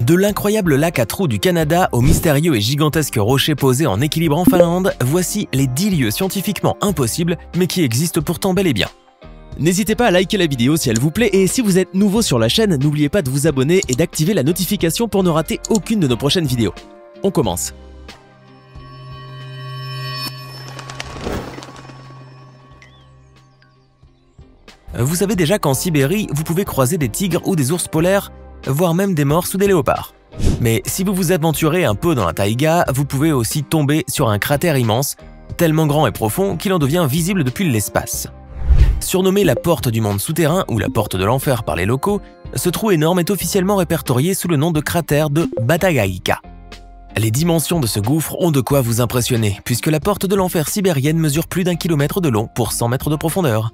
De l'incroyable lac à trous du Canada aux mystérieux et gigantesques rochers posés en équilibre en Finlande, voici les 10 lieux scientifiquement impossibles mais qui existent pourtant bel et bien. N'hésitez pas à liker la vidéo si elle vous plaît et si vous êtes nouveau sur la chaîne, n'oubliez pas de vous abonner et d'activer la notification pour ne rater aucune de nos prochaines vidéos. On commence. Vous savez déjà qu'en Sibérie, vous pouvez croiser des tigres ou des ours polaires, voire même des morses ou des léopards. Mais si vous vous aventurez un peu dans la taïga, vous pouvez aussi tomber sur un cratère immense, tellement grand et profond qu'il en devient visible depuis l'espace. Surnommé la porte du monde souterrain ou la porte de l'enfer par les locaux, ce trou énorme est officiellement répertorié sous le nom de cratère de Batagaïka. Les dimensions de ce gouffre ont de quoi vous impressionner, puisque la porte de l'enfer sibérienne mesure plus d'1 kilomètre de long pour 100 mètres de profondeur.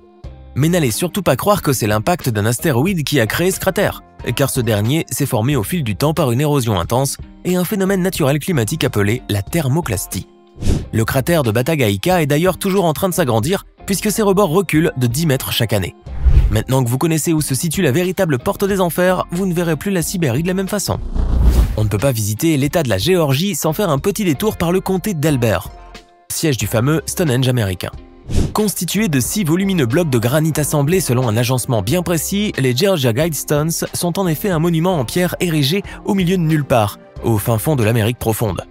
Mais n'allez surtout pas croire que c'est l'impact d'un astéroïde qui a créé ce cratère, car ce dernier s'est formé au fil du temps par une érosion intense et un phénomène naturel climatique appelé la thermoclastie. Le cratère de Batagaïka est d'ailleurs toujours en train de s'agrandir puisque ses rebords reculent de 10 mètres chaque année. Maintenant que vous connaissez où se situe la véritable porte des enfers, vous ne verrez plus la Sibérie de la même façon. On ne peut pas visiter l'état de la Géorgie sans faire un petit détour par le comté d'Elber, siège du fameux Stonehenge américain. Constitués de 6 volumineux blocs de granit assemblés selon un agencement bien précis, les Georgia Guidestones sont en effet un monument en pierre érigé au milieu de nulle part, au fin fond de l'Amérique profonde.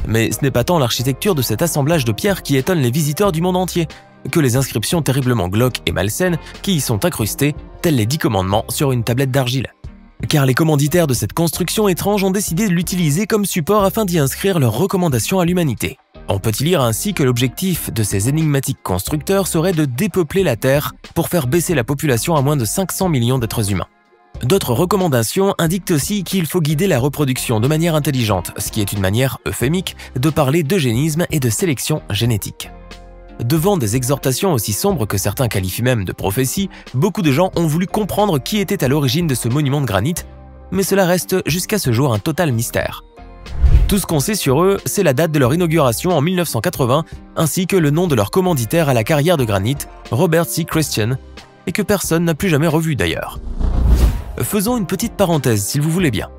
Mais ce n'est pas tant l'architecture de cet assemblage de pierres qui étonne les visiteurs du monde entier, que les inscriptions terriblement glauques et malsaines qui y sont incrustées, telles les 10 commandements sur une tablette d'argile. Car les commanditaires de cette construction étrange ont décidé de l'utiliser comme support afin d'y inscrire leurs recommandations à l'humanité. On peut y lire ainsi que l'objectif de ces énigmatiques constructeurs serait de dépeupler la Terre pour faire baisser la population à moins de 500 millions d'êtres humains. D'autres recommandations indiquent aussi qu'il faut guider la reproduction de manière intelligente, ce qui est une manière euphémique de parler d'eugénisme et de sélection génétique. Devant des exhortations aussi sombres que certains qualifient même de prophéties, beaucoup de gens ont voulu comprendre qui était à l'origine de ce monument de granit, mais cela reste jusqu'à ce jour un total mystère. Tout ce qu'on sait sur eux, c'est la date de leur inauguration en 1980, ainsi que le nom de leur commanditaire à la carrière de granit, Robert C. Christian, et que personne n'a plus jamais revu d'ailleurs. Faisons une petite parenthèse s'il vous voulez bien.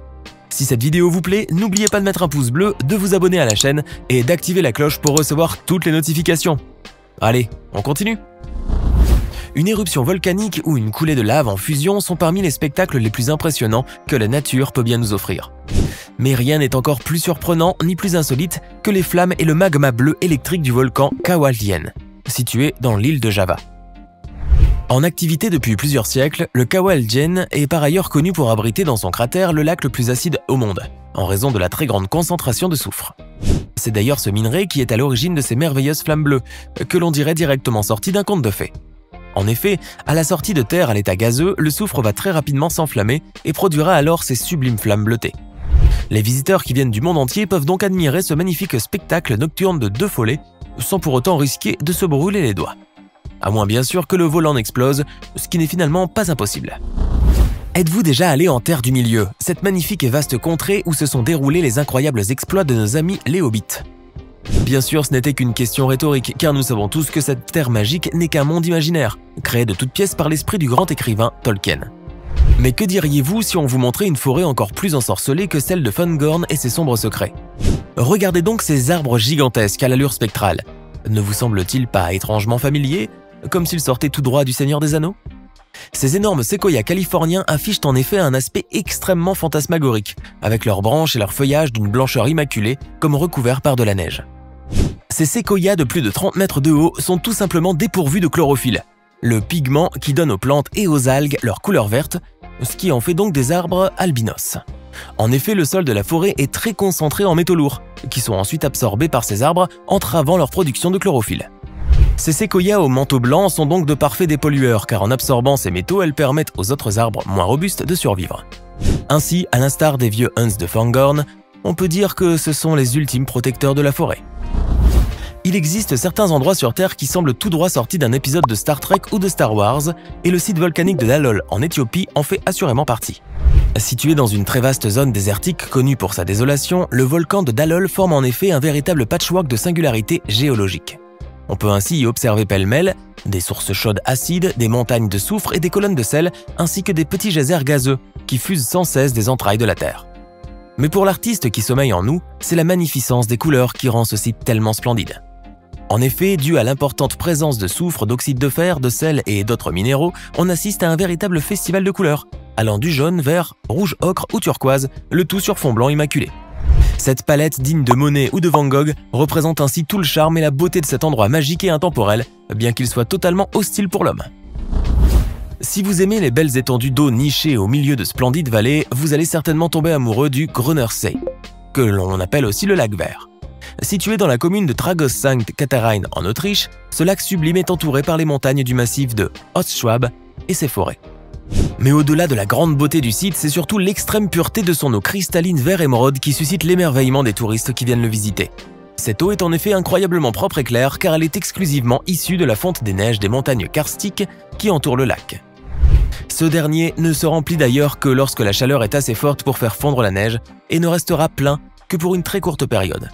Si cette vidéo vous plaît, n'oubliez pas de mettre un pouce bleu, de vous abonner à la chaîne et d'activer la cloche pour recevoir toutes les notifications. Allez, on continue. Une éruption volcanique ou une coulée de lave en fusion sont parmi les spectacles les plus impressionnants que la nature peut bien nous offrir. Mais rien n'est encore plus surprenant ni plus insolite que les flammes et le magma bleu électrique du volcan Kawaljen, situé dans l'île de Java. En activité depuis plusieurs siècles, le Kawaljen est par ailleurs connu pour abriter dans son cratère le lac le plus acide au monde, en raison de la très grande concentration de soufre. C'est d'ailleurs ce minerai qui est à l'origine de ces merveilleuses flammes bleues, que l'on dirait directement sorties d'un conte de fées. En effet, à la sortie de terre à l'état gazeux, le soufre va très rapidement s'enflammer et produira alors ces sublimes flammes bleutées. Les visiteurs qui viennent du monde entier peuvent donc admirer ce magnifique spectacle nocturne de 2 follets, sans pour autant risquer de se brûler les doigts. À moins bien sûr que le volant explose, ce qui n'est finalement pas impossible. Êtes-vous déjà allé en Terre du Milieu, cette magnifique et vaste contrée où se sont déroulés les incroyables exploits de nos amis les Hobbits? Bien sûr, ce n'était qu'une question rhétorique, car nous savons tous que cette terre magique n'est qu'un monde imaginaire, créé de toutes pièces par l'esprit du grand écrivain Tolkien. Mais que diriez-vous si on vous montrait une forêt encore plus ensorcelée que celle de Fungorn et ses sombres secrets? Regardez donc ces arbres gigantesques à l'allure spectrale. Ne vous semble-t-il pas étrangement familier, comme s'ils sortaient tout droit du Seigneur des Anneaux? Ces énormes séquoias californiens affichent en effet un aspect extrêmement fantasmagorique, avec leurs branches et leurs feuillages d'une blancheur immaculée, comme recouverts par de la neige. Ces séquoias de plus de 30 mètres de haut sont tout simplement dépourvus de chlorophylle, le pigment qui donne aux plantes et aux algues leur couleur verte, ce qui en fait donc des arbres albinos. En effet, le sol de la forêt est très concentré en métaux lourds, qui sont ensuite absorbés par ces arbres, entravant leur production de chlorophylle. Ces séquoias au manteau blanc sont donc de parfaits dépollueurs, car en absorbant ces métaux, elles permettent aux autres arbres moins robustes de survivre. Ainsi, à l'instar des vieux Huns de Fangorn, on peut dire que ce sont les ultimes protecteurs de la forêt. Il existe certains endroits sur Terre qui semblent tout droit sortis d'un épisode de Star Trek ou de Star Wars, et le site volcanique de Dalol en Éthiopie en fait assurément partie. Situé dans une très vaste zone désertique connue pour sa désolation, le volcan de Dalol forme en effet un véritable patchwork de singularité géologique. On peut ainsi y observer pêle-mêle des sources chaudes acides, des montagnes de soufre et des colonnes de sel, ainsi que des petits geysers gazeux qui fusent sans cesse des entrailles de la Terre. Mais pour l'artiste qui sommeille en nous, c'est la magnificence des couleurs qui rend ce site tellement splendide. En effet, dû à l'importante présence de soufre, d'oxyde de fer, de sel et d'autres minéraux, on assiste à un véritable festival de couleurs, allant du jaune, vert, rouge ocre ou turquoise, le tout sur fond blanc immaculé. Cette palette digne de Monet ou de Van Gogh représente ainsi tout le charme et la beauté de cet endroit magique et intemporel, bien qu'il soit totalement hostile pour l'homme. Si vous aimez les belles étendues d'eau nichées au milieu de splendides vallées, vous allez certainement tomber amoureux du Grünersee, que l'on appelle aussi le lac vert. Situé dans la commune de Tragoz-Sankt Katharin en Autriche, ce lac sublime est entouré par les montagnes du massif de Ostschwab et ses forêts. Mais au-delà de la grande beauté du site, c'est surtout l'extrême pureté de son eau cristalline vert émeraude qui suscite l'émerveillement des touristes qui viennent le visiter. Cette eau est en effet incroyablement propre et claire car elle est exclusivement issue de la fonte des neiges des montagnes karstiques qui entourent le lac. Ce dernier ne se remplit d'ailleurs que lorsque la chaleur est assez forte pour faire fondre la neige et ne restera plein que pour une très courte période.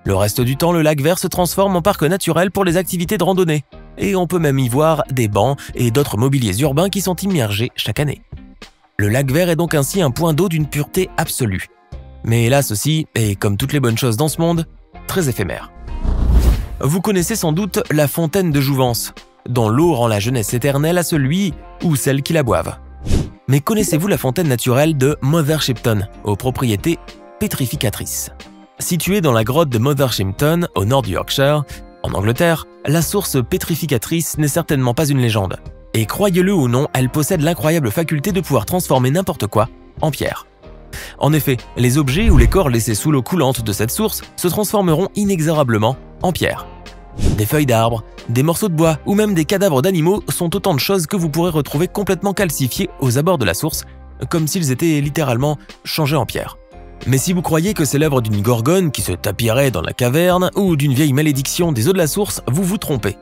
Le reste du temps, le lac vert se transforme en parc naturel pour les activités de randonnée. Et on peut même y voir des bancs et d'autres mobiliers urbains qui sont immergés chaque année. Le lac vert est donc ainsi un point d'eau d'une pureté absolue. Mais hélas aussi, et comme toutes les bonnes choses dans ce monde, très éphémère. Vous connaissez sans doute la fontaine de Jouvence, dont l'eau rend la jeunesse éternelle à celui ou celle qui la boivent. Mais connaissez-vous la fontaine naturelle de Mother Shipton, aux propriétés pétrificatrices? Située dans la grotte de Mother Shipton, au nord du Yorkshire, en Angleterre, la source pétrificatrice n'est certainement pas une légende. Et croyez-le ou non, elle possède l'incroyable faculté de pouvoir transformer n'importe quoi en pierre. En effet, les objets ou les corps laissés sous l'eau coulante de cette source se transformeront inexorablement en pierre. Des feuilles d'arbres, des morceaux de bois ou même des cadavres d'animaux sont autant de choses que vous pourrez retrouver complètement calcifiées aux abords de la source, comme s'ils étaient littéralement changés en pierre. Mais si vous croyez que c'est l'œuvre d'une gorgone qui se tapillerait dans la caverne ou d'une vieille malédiction des eaux de la source, vous vous trompez.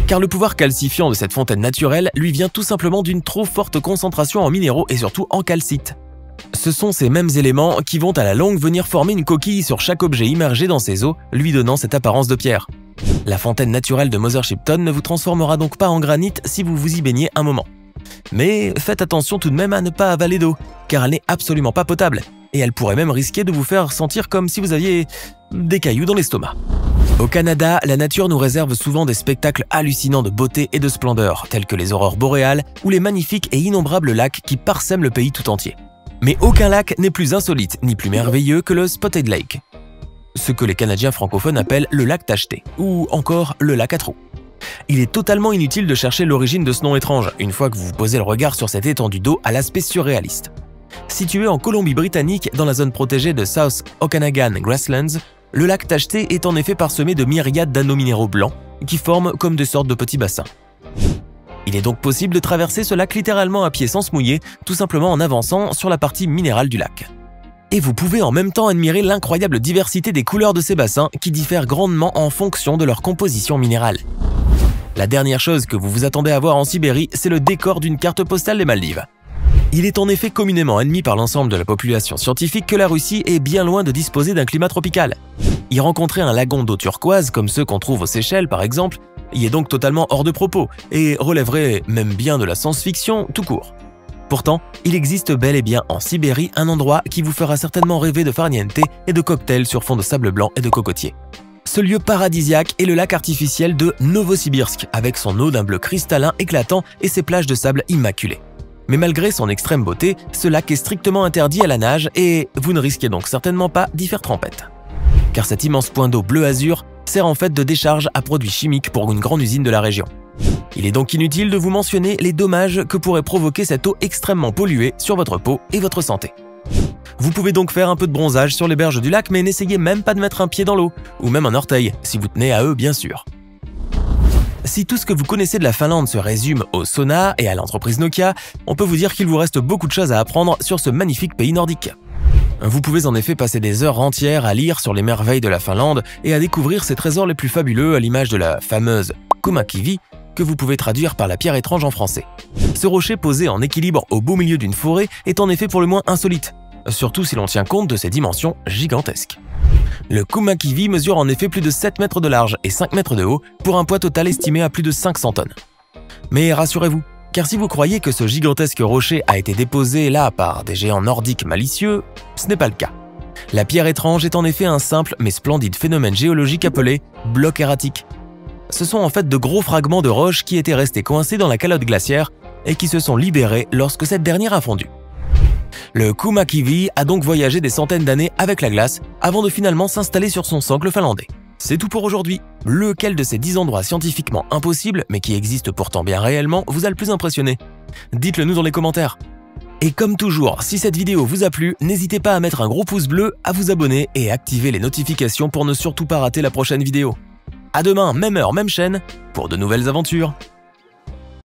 Car le pouvoir calcifiant de cette fontaine naturelle lui vient tout simplement d'une trop forte concentration en minéraux et surtout en calcite. Ce sont ces mêmes éléments qui vont à la longue venir former une coquille sur chaque objet immergé dans ces eaux, lui donnant cette apparence de pierre. La fontaine naturelle de Mother Shipton ne vous transformera donc pas en granit si vous vous y baignez un moment. Mais faites attention tout de même à ne pas avaler d'eau, car elle n'est absolument pas potable, et elle pourrait même risquer de vous faire sentir comme si vous aviez des cailloux dans l'estomac. Au Canada, la nature nous réserve souvent des spectacles hallucinants de beauté et de splendeur, tels que les aurores boréales ou les magnifiques et innombrables lacs qui parsèment le pays tout entier. Mais aucun lac n'est plus insolite ni plus merveilleux que le Spotted Lake, ce que les Canadiens francophones appellent le lac tacheté, ou encore le lac à trous. Il est totalement inutile de chercher l'origine de ce nom étrange, une fois que vous posez le regard sur cette étendue d'eau à l'aspect surréaliste. Situé en Colombie-Britannique, dans la zone protégée de South Okanagan Grasslands, le lac tacheté est en effet parsemé de myriades d'anneaux minéraux blancs qui forment comme des sortes de petits bassins. Il est donc possible de traverser ce lac littéralement à pied sans se mouiller, tout simplement en avançant sur la partie minérale du lac. Et vous pouvez en même temps admirer l'incroyable diversité des couleurs de ces bassins qui diffèrent grandement en fonction de leur composition minérale. La dernière chose que vous vous attendez à voir en Sibérie, c'est le décor d'une carte postale des Maldives. Il est en effet communément admis par l'ensemble de la population scientifique que la Russie est bien loin de disposer d'un climat tropical. Y rencontrer un lagon d'eau turquoise comme ceux qu'on trouve aux Seychelles par exemple, y est donc totalement hors de propos et relèverait même bien de la science-fiction tout court. Pourtant, il existe bel et bien en Sibérie un endroit qui vous fera certainement rêver de farniente et de cocktails sur fond de sable blanc et de cocotiers. Ce lieu paradisiaque est le lac artificiel de Novosibirsk, avec son eau d'un bleu cristallin éclatant et ses plages de sable immaculées. Mais malgré son extrême beauté, ce lac est strictement interdit à la nage et vous ne risquez donc certainement pas d'y faire trempette. Car cet immense point d'eau bleu azur sert en fait de décharge à produits chimiques pour une grande usine de la région. Il est donc inutile de vous mentionner les dommages que pourrait provoquer cette eau extrêmement polluée sur votre peau et votre santé. Vous pouvez donc faire un peu de bronzage sur les berges du lac, mais n'essayez même pas de mettre un pied dans l'eau, ou même un orteil, si vous tenez à eux bien sûr. Si tout ce que vous connaissez de la Finlande se résume au sauna et à l'entreprise Nokia, on peut vous dire qu'il vous reste beaucoup de choses à apprendre sur ce magnifique pays nordique. Vous pouvez en effet passer des heures entières à lire sur les merveilles de la Finlande et à découvrir ses trésors les plus fabuleux à l'image de la fameuse Kumakivi, que vous pouvez traduire par la pierre étrange en français. Ce rocher posé en équilibre au beau milieu d'une forêt est en effet pour le moins insolite, surtout si l'on tient compte de ses dimensions gigantesques. Le Kumakivi mesure en effet plus de 7 mètres de large et 5 mètres de haut pour un poids total estimé à plus de 500 tonnes. Mais rassurez-vous, car si vous croyez que ce gigantesque rocher a été déposé là par des géants nordiques malicieux, ce n'est pas le cas. La pierre étrange est en effet un simple mais splendide phénomène géologique appelé bloc erratique. Ce sont en fait de gros fragments de roche qui étaient restés coincés dans la calotte glaciaire et qui se sont libérés lorsque cette dernière a fondu. Le Kumakivi a donc voyagé des centaines d'années avec la glace avant de finalement s'installer sur son socle finlandais. C'est tout pour aujourd'hui. Lequel de ces 10 endroits scientifiquement impossibles, mais qui existent pourtant bien réellement, vous a le plus impressionné? Dites-le nous dans les commentaires. Et comme toujours, si cette vidéo vous a plu, n'hésitez pas à mettre un gros pouce bleu, à vous abonner et activer les notifications pour ne surtout pas rater la prochaine vidéo. À demain, même heure, même chaîne, pour de nouvelles aventures.